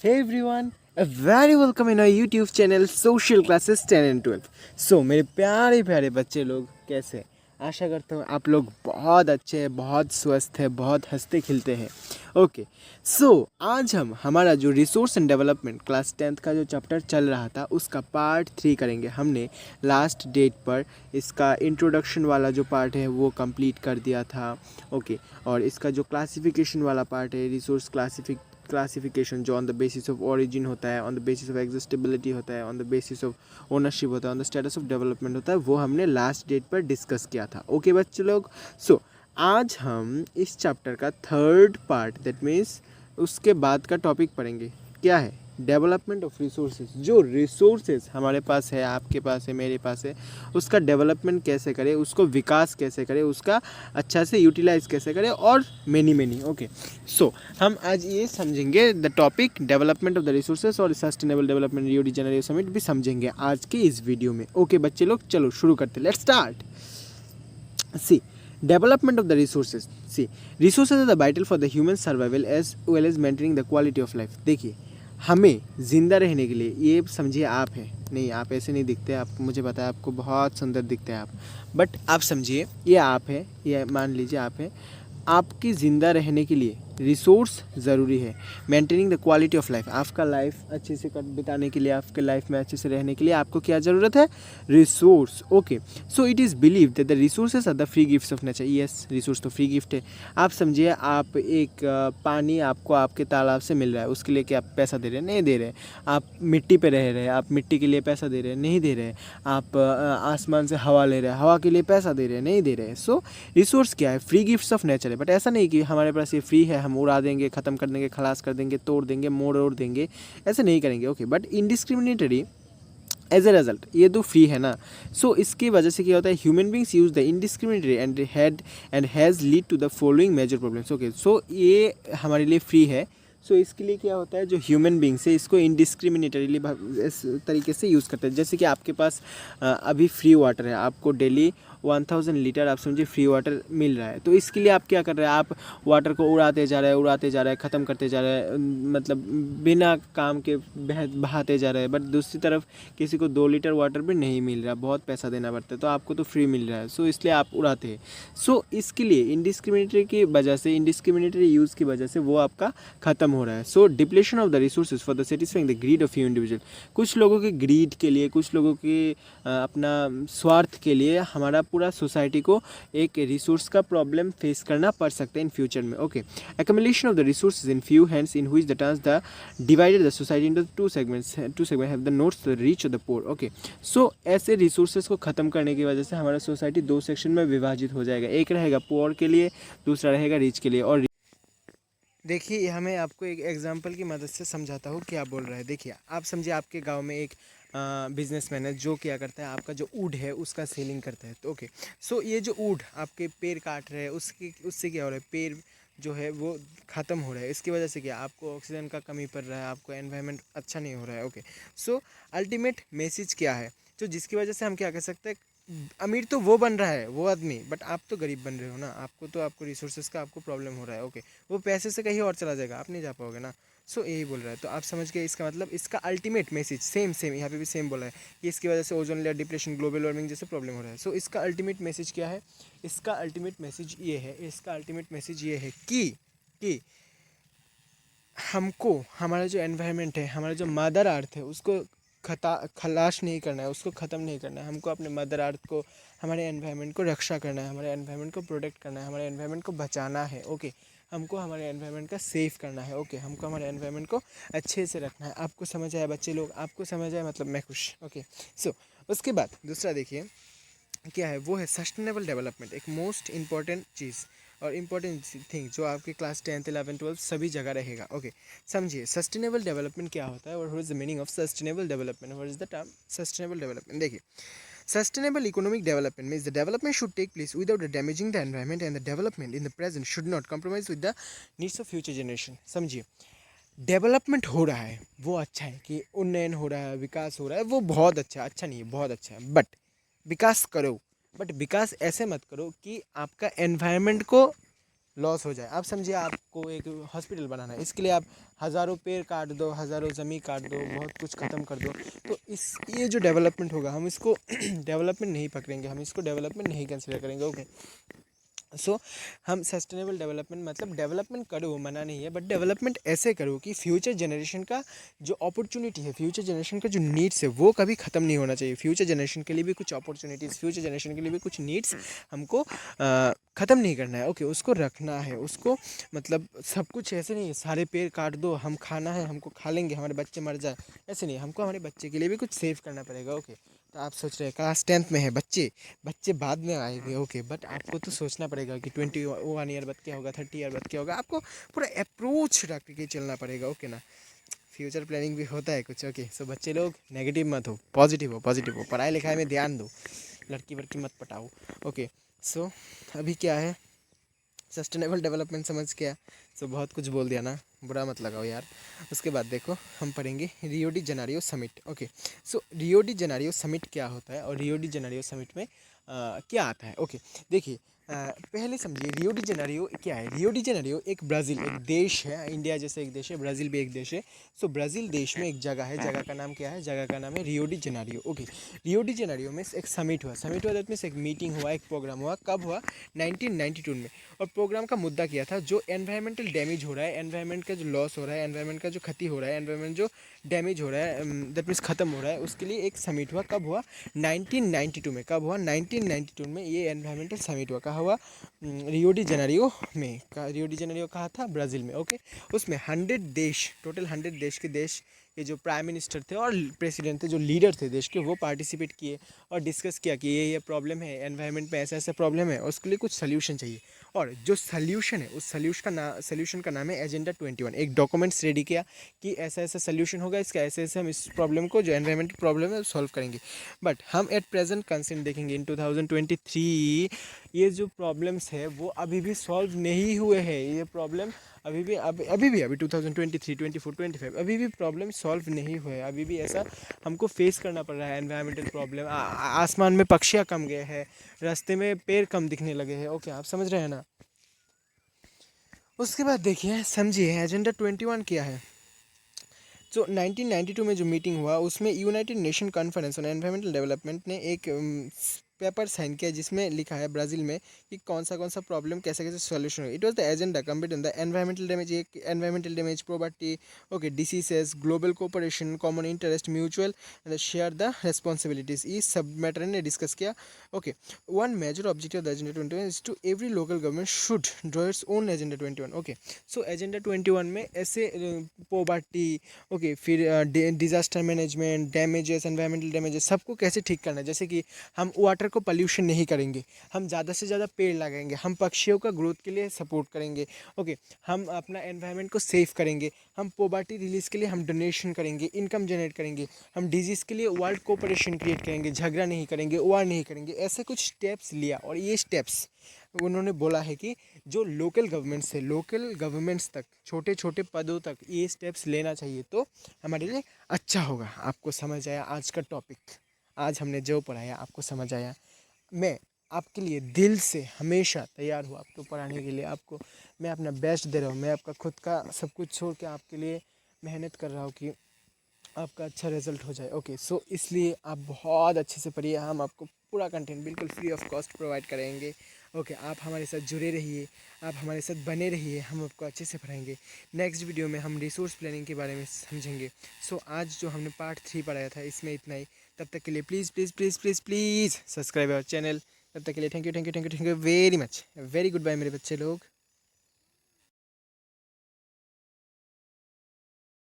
Hey everyone, a very welcome in our YouTube channel Social Classes 10 and 12. So मेरे प्यारे प्यारे बच्चे लोग कैसे हैं? आशा करता हूँ आप लोग बहुत अच्छे हैं, बहुत स्वस्थ हैं, बहुत हंसते खिलते हैं। ओके, सो आज हम हमारा जो resource and development class 10th का जो चैप्टर चल रहा था उसका पार्ट 3 करेंगे। हमने लास्ट डेट पर इसका इंट्रोडक्शन वाला जो पार्ट है वो कंप्लीट कर दिया था। ओके, और इसका जो क्लासिफिकेशन वाला पार्ट है, रिसोर्स क्लासिफिकेशन जो on the basis of origin होता है, ऑन द बेसिस ऑफ एग्जिस्टेबिलिटी होता है, on the basis of ownership होता है, on the status of development होता है, वो हमने लास्ट डेट पर डिस्कस किया था। ओके बच्चे लोग, सो आज हम इस चैप्टर का थर्ड पार्ट दैट मीन्स उसके बाद का टॉपिक पढ़ेंगे। क्या है? Development of resources. जो रिसोर्सेज हमारे पास है, आपके पास है, मेरे पास है, उसका डेवलपमेंट कैसे करें, उसको विकास कैसे करें, उसका अच्छा से यूटिलाइज कैसे करें और मैनी ओके। सो हम आज ये समझेंगे the topic development of the resources और sustainable development Rio de Janeiro summit भी समझेंगे आज के इस वीडियो में। ओके बच्चे लोग, चलो शुरू करते, let's start. C, development of the resources. See, resources are vital for the human survival as well as maintaining the quality of life. देखिए, हमें ज़िंदा रहने के लिए, ये समझिए आप हैं, नहीं आप ऐसे नहीं दिखते, आप मुझे पता है आपको बहुत सुंदर दिखते हैं आप, बट आप समझिए ये आप है, ये मान लीजिए आप हैं, आपकी ज़िंदा रहने के लिए रिसोर्स ज़रूरी है। Maintaining the quality of life, आपका लाइफ अच्छे से बिताने के लिए, आपके लाइफ में अच्छे से रहने के लिए आपको क्या ज़रूरत है? Resource. Okay, so it is believe that the resources are the free gifts of nature. Yes, resource तो फ्री गिफ्ट है। आप समझिए आप एक पानी आपको आपके तालाब से मिल रहा है, उसके लिए क्या आप पैसा दे रहे हैं? नहीं दे रहे। आप मिट्टी पे रह रहे हैं, आप मिट्टी के लिए पैसा दे रहे हैं? नहीं दे रहे। आप आसमान से हवा ले रहे हैं, हवा के लिए पैसा दे रहे हैं? नहीं दे रहे। सो रिसोर्स क्या है? फ्री गिफ्ट्स ऑफ नेचर है। बट ऐसा नहीं कि हमारे पास ये फ्री है, हम उड़ा देंगे, ख़त्म कर देंगे, खलास कर देंगे, तोड़ देंगे, मोड़ देंगे, ऐसे नहीं करेंगे। Okay, but indiscriminatory as a result, ये तो फ्री है ना। सो इसकी वजह से क्या होता है? Human beings use the indiscriminatory and has lead to the following major problems. Okay, so ये हमारे लिए फ्री है। सो इसके लिए क्या होता है? जो ह्यूमन बींग्स है इसको इनडिस्क्रिमिनेटरीली इस तरीके से यूज़ करते हैं। जैसे कि आपके पास अभी फ्री वाटर है, आपको डेली 1000 लीटर आप समझिए फ्री वाटर मिल रहा है, तो इसके लिए आप क्या कर रहे हैं? आप वाटर को उड़ाते जा रहे हैं, ख़त्म करते जा रहे हैं, मतलब बिना काम के बहाते जा रहे हैं। बट दूसरी तरफ किसी को 2 लीटर वाटर भी नहीं मिल रहा, बहुत पैसा देना पड़ता है, तो आपको तो फ्री मिल रहा है, सो इसलिए आप उड़ाते हैं। सो इसके लिए इनडिस्क्रिमिनेटरी की वजह से, इनडिस्क्रिमिनेटरी यूज़ की वजह से वो आपका ख़त्म हो रहा है। So depletion of the resources for the satisfying the greed of you individual. कुछ लोगों के ग्रीड के लिए, कुछ लोगों के अपना स्वार्थ के लिए हमारा पूरा सोसाइटी को एक रिसोर्स का प्रॉब्लम फेस करना पड़ सकता है इन फ्यूचर में। Okay, accumulation of the resources in few hands in which the turns the divided the society into two segments have the notes the rich or the poor. Okay, so ऐसे resources को ख़त्म करने की वजह से हमारा society 2 section में विभाजित हो जाएगा। एक रहेगा पुअर के लिए, दूसरा रहेगा रिच के लिए। और देखिए, हमें आपको एक एग्जांपल की मदद से समझाता हूँ क्या बोल रहा है। देखिए, आप समझिए आपके गांव में एक बिजनेसमैन है जो क्या करता है, आपका जो वुड है उसका सेलिंग करता है। तो ओके, सो ये जो वुड आपके पेड़ काट रहे हैं उससे क्या हो रहा है? पेड़ जो है वो ख़त्म हो रहा है। इसकी वजह से क्या, आपको ऑक्सीजन का कमी पड़ रहा है, आपको एनवायरनमेंट अच्छा नहीं हो रहा है। ओके, सो अल्टीमेट मैसेज क्या है? तो जिसकी वजह से हम क्या कर सकते हैं? अमीर तो वो बन रहा है वो आदमी, बट आप तो गरीब बन रहे हो ना। आपको रिसोर्सेज का आपको प्रॉब्लम हो रहा है। ओके, वो पैसे से कहीं और चला जाएगा, आप नहीं जा पाओगे ना। सो यही बोल रहा है। तो आप समझ गए इसका मतलब, इसका अल्टीमेट मैसेज सेम यहाँ पे भी सेम बोला है कि इसकी वजह से ozone layer depletion, global warming जैसे प्रॉब्लम हो रहा है। सो इसका अल्टीमेट मैसेज क्या है? इसका अल्टीमेट मैसेज ये है कि हमको हमारा जो एनवायरनमेंट है, हमारा जो मदर अर्थ है, उसको खलाश नहीं करना है, उसको ख़त्म नहीं करना है। हमको अपने मदर अर्थ को, हमारे एनवायरनमेंट को रक्षा करना है, हमारे एनवायरनमेंट को प्रोटेक्ट करना है, हमारे एनवायरनमेंट को बचाना है। ओके, हमको हमारे एनवायरनमेंट का सेव करना है। ओके, हमको हमारे एनवायरनमेंट को अच्छे से रखना है। आपको समझ आया बच्चे लोग? आपको समझ आया मतलब मैं खुश। ओके, सो उसके बाद दूसरा देखिए क्या है, वो है सस्टेनेबल डेवलपमेंट। एक मोस्ट इंपॉर्टेंट चीज़ और इम्पॉर्टेंट थिंग जो आपके क्लास 10th 11 12 सभी जगह रहेगा। ओके, समझिए सस्टेनेबल डेवलपमेंट क्या होता है और what is the meaning of sustainable development, what is the term sustainable development. देखिए, sustainable economic development means the development should take place without damaging the environment, and the development in the present should not compromise with the needs of future generation. समझिए, development हो रहा है वो अच्छा है, कि उन्नयन हो रहा है, विकास हो रहा है, वो बहुत अच्छा है, अच्छा नहीं है, बहुत अच्छा है। बट विकास करो, बट विकास ऐसे मत करो कि आपका एनवायरनमेंट को लॉस हो जाए। आप समझिए आपको एक हॉस्पिटल बनाना है, इसके लिए आप हज़ारों पेड़ काट दो, हज़ारों ज़मीन काट दो, बहुत कुछ ख़त्म कर दो, तो इस ये जो डेवलपमेंट होगा हम इसको डेवलपमेंट नहीं पकड़ेंगे, हम इसको डेवलपमेंट नहीं कंसिडर करेंगे। ओके, सो हम सस्टेनेबल डेवलपमेंट मतलब डेवलपमेंट करो, मना नहीं है, बट डेवलपमेंट ऐसे करो कि फ्यूचर जनरेशन का जो अपॉर्चुनिटी है, फ्यूचर जनरेशन का जो नीड्स है वो कभी ख़त्म नहीं होना चाहिए। फ्यूचर जनरेशन के लिए भी कुछ अपॉर्चुनिटीज़, फ्यूचर जनरेशन के लिए भी कुछ नीड्स हमको ख़त्म नहीं करना है। ओके, उसको रखना है, उसको मतलब सब कुछ ऐसे नहीं है सारे पेड़ काट दो, हम खाना है हमको खा लेंगे, हमारे बच्चे मर जाए, ऐसे नहीं, हमको हमारे बच्चे के लिए भी कुछ सेव करना पड़ेगा। ओके, तो आप सोच रहे हैं क्लास 10th में है बच्चे, बच्चे बाद में आएंगे। ओके, बट आपको तो सोचना पड़ेगा कि 21 ईयर बाद क्या होगा, 30 ईयर बाद क्या होगा, आपको पूरा अप्रोच रख के चलना पड़ेगा। ओके ना, फ्यूचर प्लानिंग भी होता है कुछ। ओके, सो बच्चे लोग नेगेटिव मत हो, पॉजिटिव हो, पॉजिटिव हो, पढ़ाई लिखाई में ध्यान दो, लड़की वड़की मत पटाओ। ओके, सो अभी क्या है, सस्टेनेबल डेवलपमेंट समझ गया, सो बहुत कुछ बोल दिया ना, बुरा मत लगाओ यार। उसके बाद देखो हम पढ़ेंगे Rio de Janeiro summit. Okay, so Rio de Janeiro summit क्या होता है और रियो डी जेनेरियो समिट में क्या आता है। ओके, देखिए पहले समझिए रियो डी जेनेरियो क्या है। रियो डी जेनेरियो एक ब्राज़ील, एक देश है, इंडिया जैसे एक देश है, ब्राज़ील भी एक देश है। सो ब्राज़ील देश में एक जगह है, जगह का नाम क्या है, जगह का नाम है रियो डी जेनेरियो। ओके, रियो डी जेनेरियो में एक समिट हुआ, समिट हुआ दैट मीन्स एक मीटिंग हुआ, एक प्रोग्राम हुआ, कब हुआ, 1992 में। और प्रोग्राम का मुद्दा क्या था, जो एनवायरमेंटल डैमेज हो रहा है, एनवायरमेंट का जो लॉस हो रहा है, एनवायरमेंट का जो क्षति हो रहा है, एनवायरमेंट जो डैमेज हो रहा है, दैट मीन्स ख़त्म हो रहा है, उसके लिए एक समिट हुआ। कब हुआ, 1992 में। कब हुआ, 1992 में ये एनवायरमेंटल समिट हुआ। कहाँ हुआ, रियो डी जेनेरियो में। रियो डी जेनेरियो कहाँ था, ब्राज़ील में। ओके, उसमें 100 देश, टोटल 100 देश के के जो प्राइम मिनिस्टर थे और प्रेसिडेंट थे, जो लीडर थे देश के, वो पार्टिसिपेट किए और डिस्कस किया कि ये प्रॉब्लम है, एनवायरनमेंट में ऐसा ऐसा प्रॉब्लम है और उसके लिए कुछ सल्यूशन चाहिए। और जो सल्यूशन है, उस सल्यूशन का नाम है एजेंडा 21। एक डॉक्यूमेंट्स रेडी किया कि ऐसा ऐसा सल्यूशन होगा, इसका ऐसे ऐसे हम इस प्रॉब्लम को, जो एनवायरमेंट की प्रॉब्लम है, सॉल्व करेंगे। बट हम एट प्रेजेंट कंसेंट देखेंगे इन 2023, ये जो प्रॉब्लम्स है वो अभी भी सॉल्व नहीं हुए हैं। ये प्रॉब्लम अभी 2023, 24, 25 अभी भी प्रॉब्लम सॉल्व नहीं हुए हैं। अभी भी ऐसा हमको फेस करना पड़ रहा है एनवायरमेंटल प्रॉब्लम। आसमान में पक्षियाँ कम गए हैं, रास्ते में पेड़ कम दिखने लगे हैं। ओके, आप समझ रहे हैं ना। उसके बाद देखिए, समझिए एजेंडा 21 क्या है। तो 1992 में जो मीटिंग हुआ, उसमें United nation conference on environmental development ने एक पेपर साइन किया, जिसमें लिखा है ब्राज़ील में कि कौन सा प्रॉब्लम कैसे कैसे सॉल्यूशन हो। It was the agenda complete in the environmental damage, property, okay, diseases, global cooperation, common interest, mutual and share the responsibilities, ये सब मैटर ने डिस्कस किया। Okay, one major objective of the agenda 21 is to every local government should draw its own agenda 21। Okay, so agenda 21 में ऐसे poverty, okay, फिर disaster management, damages, environmental damages, सबको कैसे ठीक करना है। जैसे कि हम वाटर को पोल्यूशन नहीं करेंगे, हम ज़्यादा से ज़्यादा पेड़ लगाएंगे, हम पक्षियों का ग्रोथ के लिए सपोर्ट करेंगे। ओके, हम अपना एनवायरनमेंट को सेव करेंगे, हम पॉवर्टी रिलीज के लिए हम डोनेशन करेंगे, इनकम जनरेट करेंगे, हम डिजीज़ के लिए वर्ल्ड कोऑपरेशन क्रिएट करेंगे, झगड़ा नहीं करेंगे, वार नहीं करेंगे। ऐसे कुछ स्टेप्स लिया और ये स्टेप्स उन्होंने बोला है कि जो लोकल गवर्नमेंट से लोकल गवर्नमेंट्स तक, छोटे छोटे पदों तक ये स्टेप्स लेना चाहिए, तो हमारे लिए अच्छा होगा। आपको समझ आया आज का टॉपिक, आज हमने जो पढ़ाया आपको समझ आया। मैं आपके लिए दिल से हमेशा तैयार हूँ आपको पढ़ाने के लिए। आपको मैं अपना बेस्ट दे रहा हूँ, मैं आपका खुद का सब कुछ छोड़ के आपके लिए मेहनत कर रहा हूँ कि आपका अच्छा रिजल्ट हो जाए। ओके, सो इसलिए आप बहुत अच्छे से पढ़िए, हम आपको पूरा कंटेंट बिल्कुल फ्री ऑफ कॉस्ट प्रोवाइड करेंगे। ओके, आप हमारे साथ जुड़े रहिए, आप हमारे साथ बने रहिए, हम आपको अच्छे से पढ़ाएंगे। नेक्स्ट वीडियो में हम रिसोर्स प्लानिंग के बारे में समझेंगे। सो आज जो हमने पार्ट 3 पढ़ाया था, इसमें इतना ही। तब तक के लिए please please please please please subscribe our channel. तब तक के लिए thank you very much, very goodbye मेरे बच्चे लोग।